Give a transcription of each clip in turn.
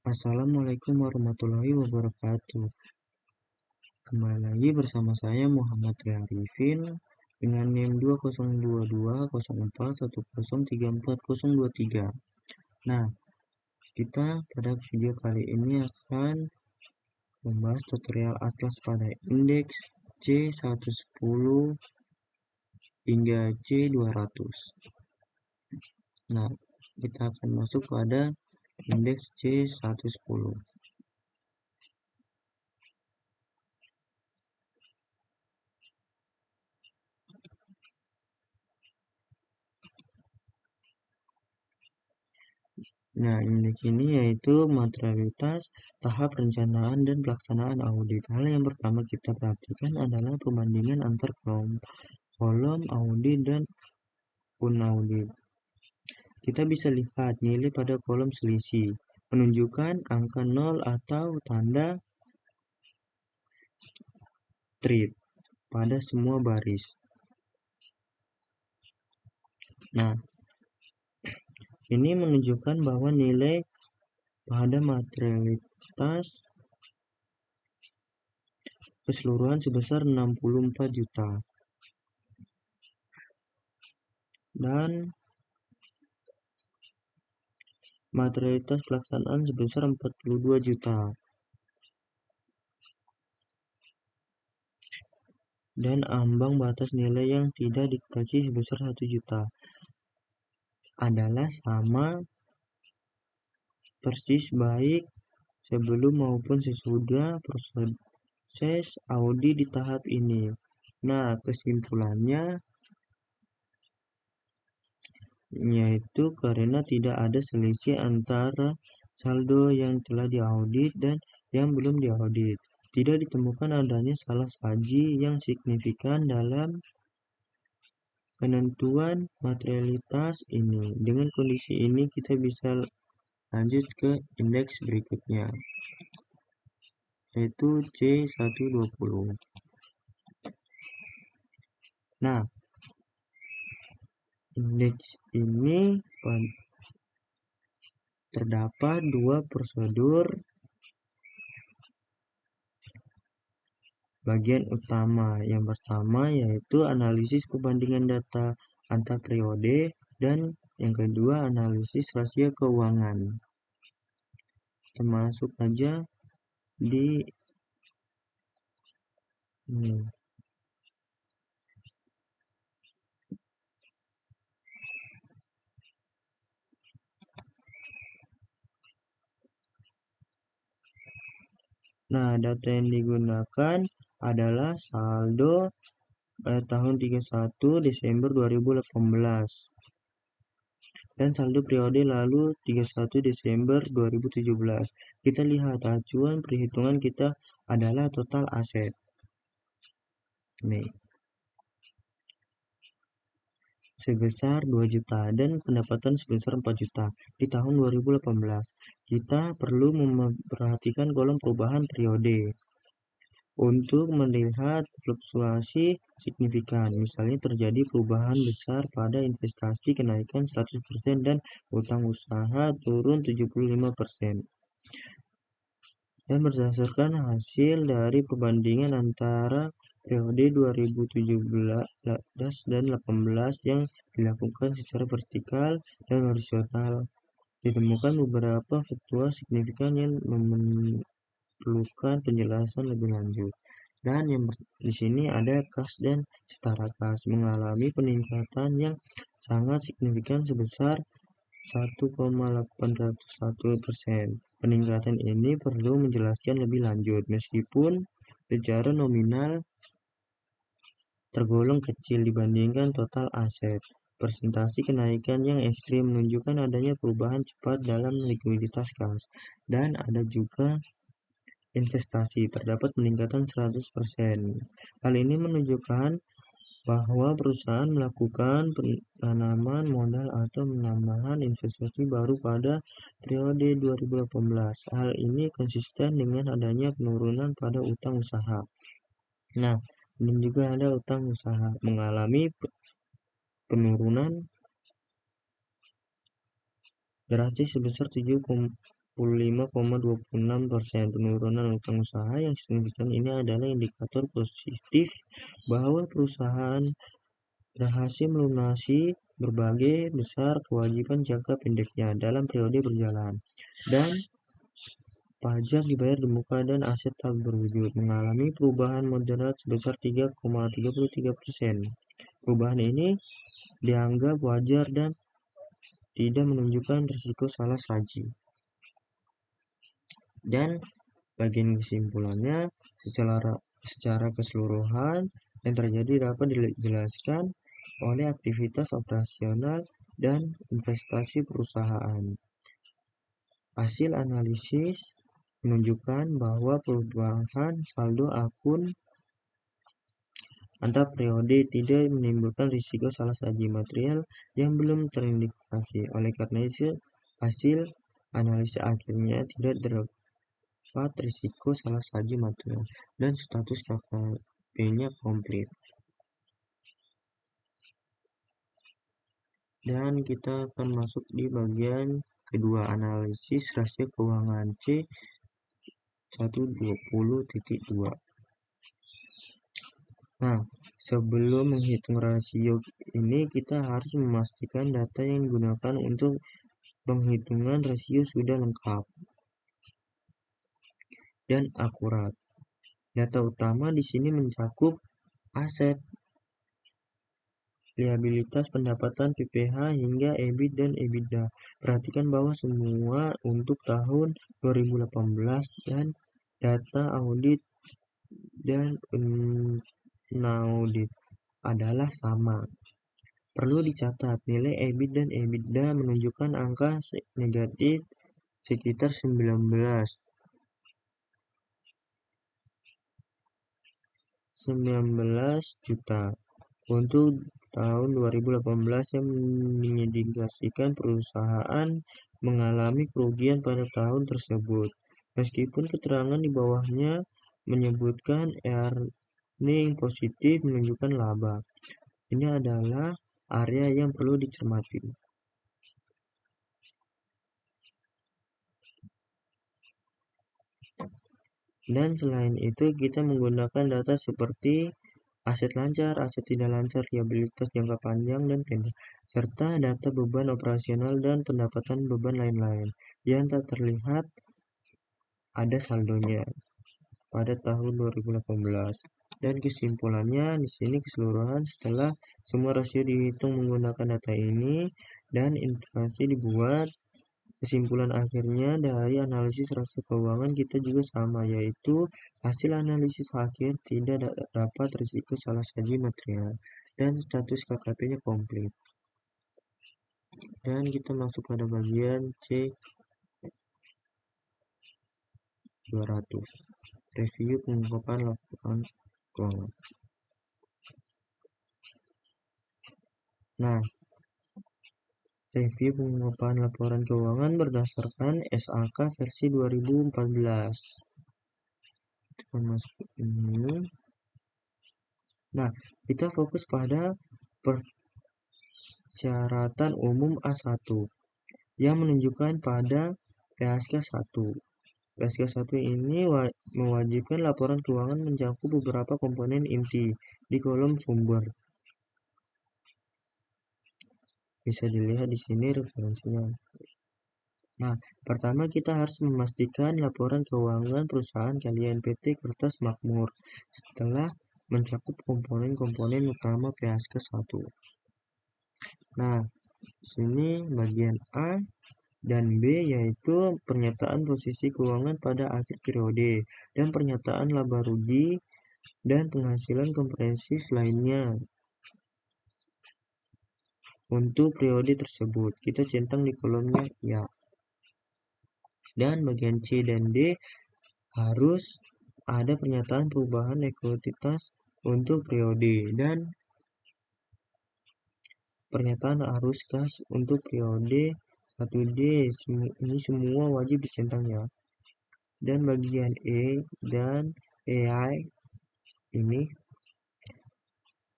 Assalamualaikum warahmatullahi wabarakatuh. Kembali lagi bersama saya Muhammad Ria Arifin dengan NIM 202204103403. Nah, kita pada video kali ini akan membahas tutorial atlas pada indeks C110 hingga C200. Nah, kita akan masuk pada indeks C110. Nah, indeks ini yaitu materialitas, tahap perencanaan, dan pelaksanaan audit. Hal yang pertama kita perhatikan adalah perbandingan antar kolom audit dan unaudit. Kita bisa lihat nilai pada kolom selisih, menunjukkan angka 0 atau tanda straight pada semua baris. Nah, ini menunjukkan bahwa nilai pada materialitas keseluruhan sebesar 64 juta. Dan materialitas pelaksanaan sebesar 42 juta. Dan ambang batas nilai yang tidak dikoreksi sebesar 1 juta adalah sama persis baik sebelum maupun sesudah proses audit di tahap ini. Nah, kesimpulannya yaitu karena tidak ada selisih antara saldo yang telah diaudit dan yang belum diaudit. Tidak ditemukan adanya salah saji yang signifikan dalam penentuan materialitas ini. Dengan kondisi ini kita bisa lanjut ke indeks berikutnya, yaitu C120. Nah, indeks ini terdapat dua prosedur bagian utama. Yang pertama yaitu analisis perbandingan data antar periode, dan yang kedua analisis rasio keuangan. Termasuk aja di ini. Nah, data yang digunakan adalah saldo tahun 31 Desember 2018 dan saldo periode lalu 31 Desember 2017. Kita lihat acuan perhitungan kita adalah total aset. Nih, sebesar 2 juta dan pendapatan sebesar 4 juta di tahun 2018. Kita perlu memperhatikan kolom perubahan periode untuk melihat fluktuasi signifikan. Misalnya terjadi perubahan besar pada investasi, kenaikan 100% dan utang usaha turun 75%. Dan berdasarkan hasil dari perbandingan antara periode 2017 dan 2018 yang dilakukan secara vertikal dan horizontal, ditemukan beberapa fluktuasi signifikan yang memerlukan penjelasan lebih lanjut. Dan yang di sini ada kas dan setara kas mengalami peningkatan yang sangat signifikan sebesar 1,801%. Peningkatan ini perlu menjelaskan lebih lanjut. Meskipun secara nominal tergolong kecil dibandingkan total aset, persentase kenaikan yang ekstrim menunjukkan adanya perubahan cepat dalam likuiditas kas. Dan ada juga investasi, terdapat peningkatan 100%. Hal ini menunjukkan bahwa perusahaan melakukan penanaman modal atau penambahan investasi baru pada periode 2018. Hal ini konsisten dengan adanya penurunan pada utang usaha. Nah, dan juga ada utang usaha mengalami penurunan drastis sebesar 45,26%. Penurunan utang usaha yang signifikan ini adalah indikator positif bahwa perusahaan berhasil melunasi berbagai besar kewajiban jangka pendeknya dalam periode berjalan, dan pajak dibayar di muka dan aset tak berwujud mengalami perubahan moderat sebesar 3,33%. Perubahan ini dianggap wajar dan tidak menunjukkan risiko salah saji. Dan bagian kesimpulannya, secara keseluruhan yang terjadi dapat dijelaskan oleh aktivitas operasional dan investasi perusahaan. Hasil analisis menunjukkan bahwa perubahan saldo akun antar periode tidak menimbulkan risiko salah saji material yang belum terindikasi. Oleh karena itu, hasil analisis akhirnya tidak terdapat risiko salah saji material dan status KKP-nya komplit. Dan kita akan masuk di bagian kedua, analisis rasio keuangan C120.2. Nah, sebelum menghitung rasio ini, kita harus memastikan data yang digunakan untuk penghitungan rasio sudah lengkap dan akurat. Data utama di sini mencakup aset, liabilitas, pendapatan, PPh, hingga EBIT dan EBITDA. Perhatikan bahwa semua untuk tahun 2018 dan data audit dan unaudit adalah sama. Perlu dicatat, nilai EBIT dan EBITDA menunjukkan angka negatif sekitar 19 juta untuk tahun 2018 yang mengindikasikan perusahaan mengalami kerugian pada tahun tersebut. Meskipun keterangan di bawahnya menyebutkan earning positif menunjukkan laba. Ini adalah area yang perlu dicermati. Dan selain itu, kita menggunakan data seperti aset lancar, aset tidak lancar, liabilitas jangka panjang dan pendek, serta data beban operasional dan pendapatan beban lain-lain yang tak terlihat ada saldonya pada tahun 2018. Dan kesimpulannya di sini keseluruhan setelah semua rasio dihitung menggunakan data ini dan informasi dibuat, kesimpulan akhirnya dari analisis rasio keuangan kita juga sama, yaitu hasil analisis akhir tidak dapat risiko salah saji material dan status KKP-nya komplit. Dan kita masuk pada bagian C200, review pengungkapan laporan keuangan. Nah, review pengungkapan laporan keuangan berdasarkan SAK versi 2014. Kita masuk ini. Nah, kita fokus pada persyaratan umum A1 yang menunjukkan pada PHK 1. PHK 1 ini mewajibkan laporan keuangan mencakup beberapa komponen inti di kolom sumber. Bisa dilihat di sini referensinya. Nah, pertama kita harus memastikan laporan keuangan perusahaan kalian PT Kertas Makmur setelah mencakup komponen-komponen utama PHK 1. Nah, sini bagian A dan B yaitu pernyataan posisi keuangan pada akhir periode dan pernyataan laba rugi dan penghasilan komprehensif lainnya. Untuk periode tersebut, kita centang di kolomnya ya. Dan bagian C dan D harus ada pernyataan perubahan ekuitas untuk periode dan pernyataan arus kas untuk periode 1D. Ini semua wajib dicentang ya. Dan bagian E dan EI ini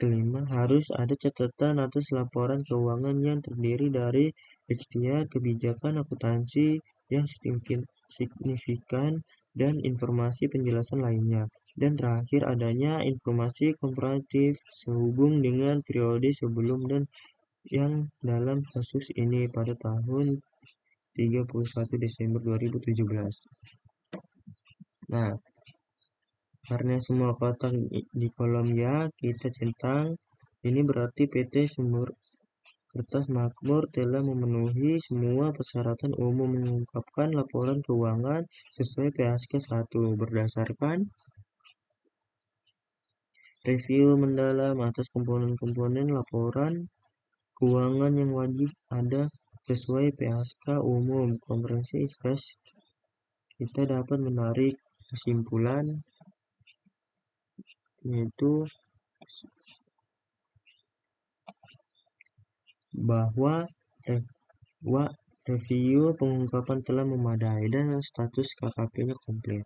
kelima, harus ada catatan atas laporan keuangan yang terdiri dari ikhtiar kebijakan akuntansi yang signifikan dan informasi penjelasan lainnya. Dan terakhir, adanya informasi komparatif sehubung dengan periode sebelum dan yang dalam kasus ini pada tahun 31 Desember 2017. Nah, karena semua kotak di kolom ya kita centang, ini berarti PT Sumber Kertas Makmur telah memenuhi semua persyaratan umum mengungkapkan laporan keuangan sesuai PHK 1 berdasarkan review mendalam atas komponen-komponen laporan keuangan yang wajib ada sesuai PHK umum. Komprehensif slash kita dapat menarik kesimpulan yaitu bahwa review pengungkapan telah memadai dan status KKP-nya komplit.